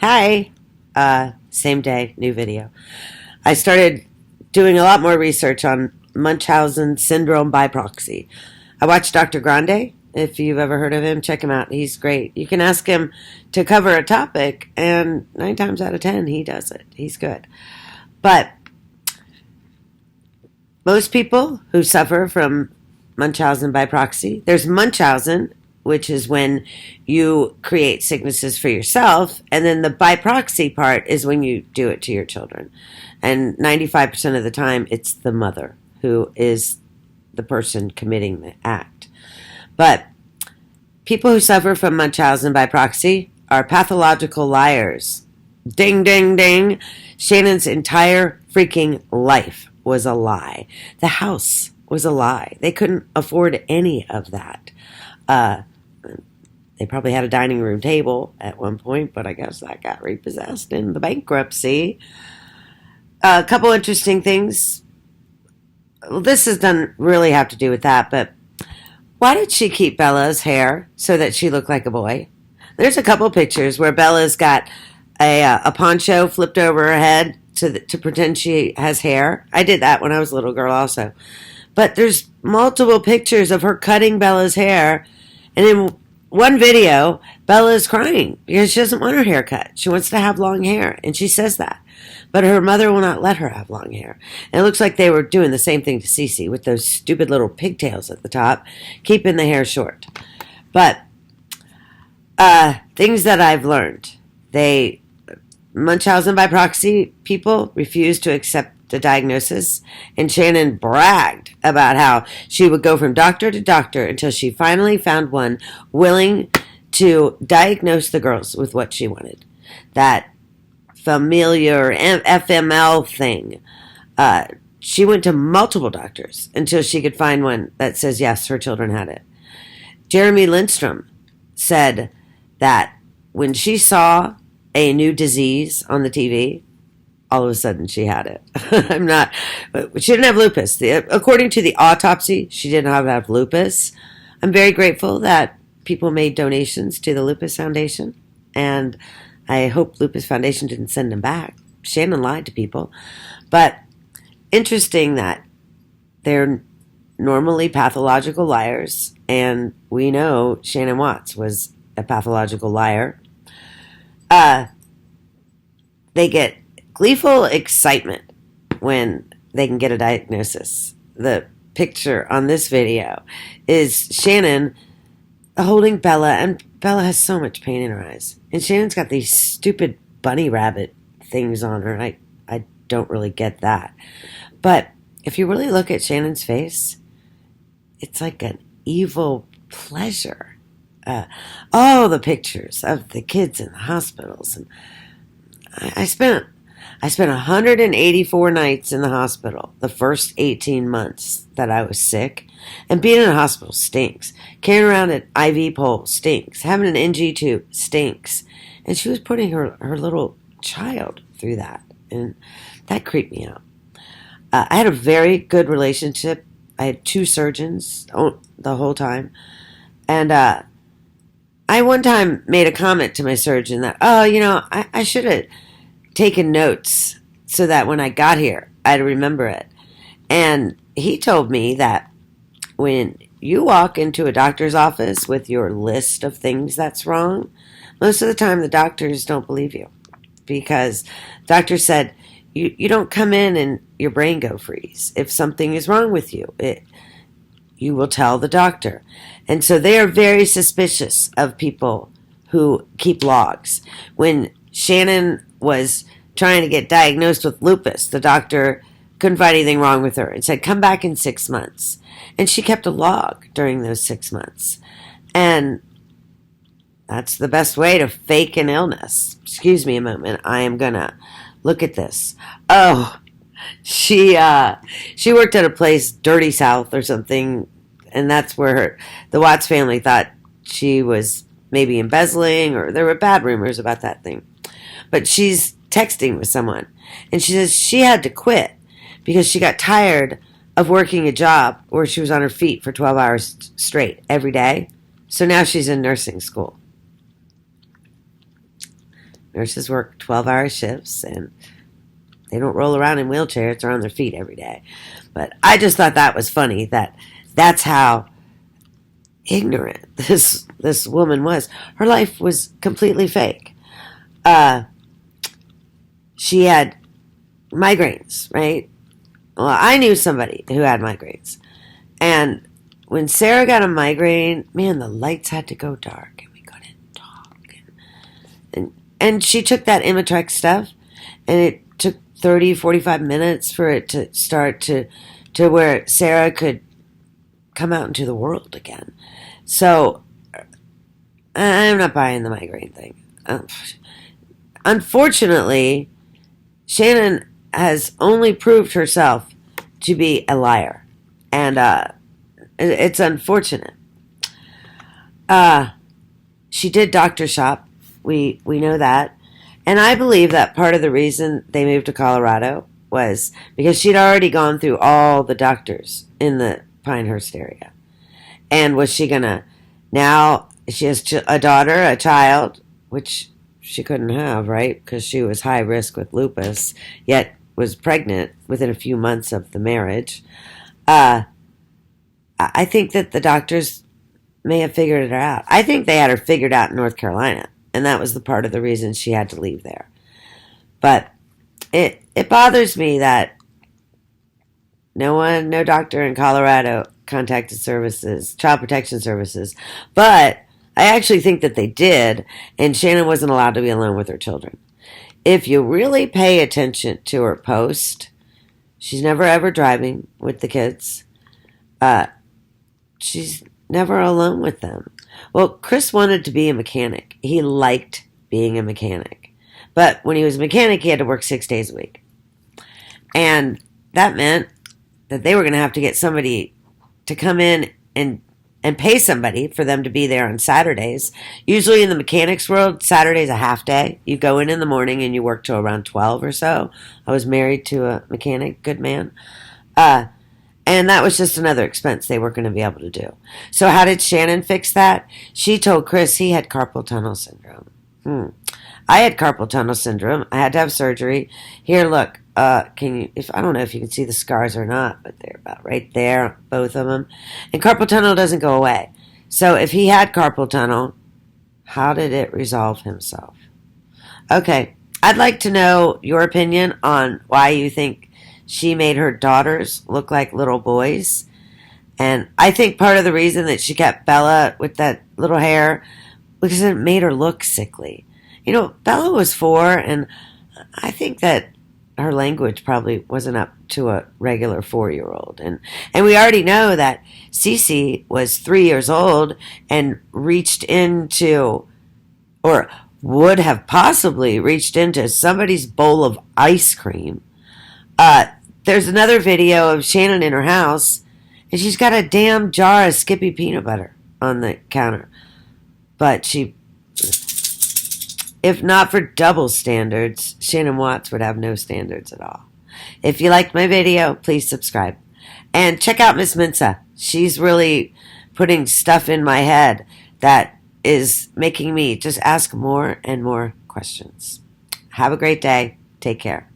Hi. Same day, new video. I started doing a lot more research on Munchausen syndrome by proxy. I watched Dr. Grande. If you've ever heard of him, check him out. He's great. You can ask him to cover a topic, and 9 times out of 10, he does it. He's good. But most people who suffer from Munchausen by proxy, there's Munchausen, which is when you create sicknesses for yourself, and then the by proxy part is when you do it to your children. And 95% of the time, it's the mother who is the person committing the act. But people who suffer from Munchausen by proxy are pathological liars. Ding, ding, ding. Shannon's entire freaking life was a lie. The house was a lie. They couldn't afford any of that. They probably had a dining room table at one point, but I guess that got repossessed in the bankruptcy. A couple interesting things. Well, this doesn't really have to do with that, but why did she keep Bella's hair so that she looked like a boy? There's a couple pictures where Bella's got a poncho flipped over her head to pretend she has hair. I did that when I was a little girl also. But there's multiple pictures of her cutting Bella's hair, and in one video, Bella is crying because she doesn't want her hair cut. She wants to have long hair, and she says that. But her mother will not let her have long hair. And it looks like they were doing the same thing to Cece with those stupid little pigtails at the top, keeping the hair short. But things that I've learned. Munchausen by proxy people refuse to accept the diagnosis, and Shanann bragged about how she would go from doctor to doctor until she finally found one willing to diagnose the girls with what she wanted. That familiar FML thing. She went to multiple doctors until she could find one that says, yes, her children had it. Jeremy Lindstrom said that when she saw a new disease on the TV, all of a sudden she had it. She didn't have lupus. According to the autopsy, she did not have lupus. I'm very grateful that people made donations to the Lupus Foundation, and I hope Lupus Foundation didn't send them back. Shanann lied to people. But interesting that they're normally pathological liars, and we know Shanann Watts was a pathological liar. They get gleeful excitement when they can get a diagnosis. The picture on this video is Shanann holding Bella, and Bella has so much pain in her eyes. And Shannon's got these stupid bunny rabbit things on her. I don't really get that. But if you really look at Shannon's face, it's like an evil pleasure. All the pictures of the kids in the hospitals. And I spent 184 nights in the hospital the first 18 months that I was sick. And being in a hospital stinks. Carrying around an IV pole stinks. Having an NG tube stinks. And she was putting her little child through that. And that creeped me out. I had a very good relationship. I had 2 surgeons the whole time. And I one time made a comment to my surgeon that, I should have taken notes so that when I got here, I'd remember it. And he told me that when you walk into a doctor's office with your list of things that's wrong, most of the time the doctors don't believe you, because doctors said you don't come in and your brain go freeze. If something is wrong with you, you will tell the doctor. And so they are very suspicious of people who keep logs. When Shanann was trying to get diagnosed with lupus, the doctor couldn't find anything wrong with her and said, come back in 6 months. And she kept a log during those 6 months. And that's the best way to fake an illness. Excuse me a moment. I am going to look at this. Oh, she worked at a place, Dirty South or something, and that's where the Watts family thought she was maybe embezzling, or there were bad rumors about that thing. But she's texting with someone, and she says she had to quit because she got tired of working a job where she was on her feet for 12 hours straight every day. So now she's in nursing school. Nurses work 12-hour shifts, and they don't roll around in wheelchairs. They're on their feet every day. But I just thought that was funny, that's how ignorant this woman was. Her life was completely fake. She had migraines, right? Well, I knew somebody who had migraines. And when Sarah got a migraine, man, the lights had to go dark and we couldn't talk. And she took that Imitrex stuff, and it took 30, 45 minutes for it to start to where Sarah could come out into the world again. So I'm not buying the migraine thing. Unfortunately, Shanann has only proved herself to be a liar. And it's unfortunate. She did doctor shop. We know that. And I believe that part of the reason they moved to Colorado was because she'd already gone through all the doctors in the Pinehurst area. And was she going to... Now, she has a daughter, a child, which she couldn't have, right? Because she was high risk with lupus, yet was pregnant within a few months of the marriage. I think that the doctors may have figured it out. I think they had her figured out in North Carolina, and that was the part of the reason she had to leave there. But it bothers me that no doctor in Colorado contacted Child Protection Services, but I actually think that they did, and Shanann wasn't allowed to be alone with her children. If you really pay attention to her post, she's never ever driving with the kids. She's never alone with them. Well, Chris wanted to be a mechanic. He liked being a mechanic. But when he was a mechanic, he had to work 6 days a week. And that meant that they were going to have to get somebody to come in and pay somebody for them to be there on Saturdays. Usually in the mechanics world, Saturday's a half day. You go in the morning and you work till around 12 or so. I was married to a mechanic, good man. And that was just another expense they weren't going to be able to do. So how did Shanann fix that? She told Chris he had carpal tunnel syndrome. I had carpal tunnel syndrome. I had to have surgery. Here, look. I don't know if you can see the scars or not, but they're about right there, both of them. And carpal tunnel doesn't go away. So if he had carpal tunnel, how did it resolve himself? Okay, I'd like to know your opinion on why you think she made her daughters look like little boys. And I think part of the reason that she kept Bella with that little hair because it made her look sickly. You know, Bella was 4, and I think that her language probably wasn't up to a regular 4-year-old. And we already know that Cece was 3 years old and reached into, or would have possibly reached into somebody's bowl of ice cream. There's another video of Shanann in her house, and she's got a damn jar of Skippy peanut butter on the counter. But if not for double standards, Shanann Watts would have no standards at all. If you liked my video, please subscribe. And check out Miss Minsa. She's really putting stuff in my head that is making me just ask more and more questions. Have a great day. Take care.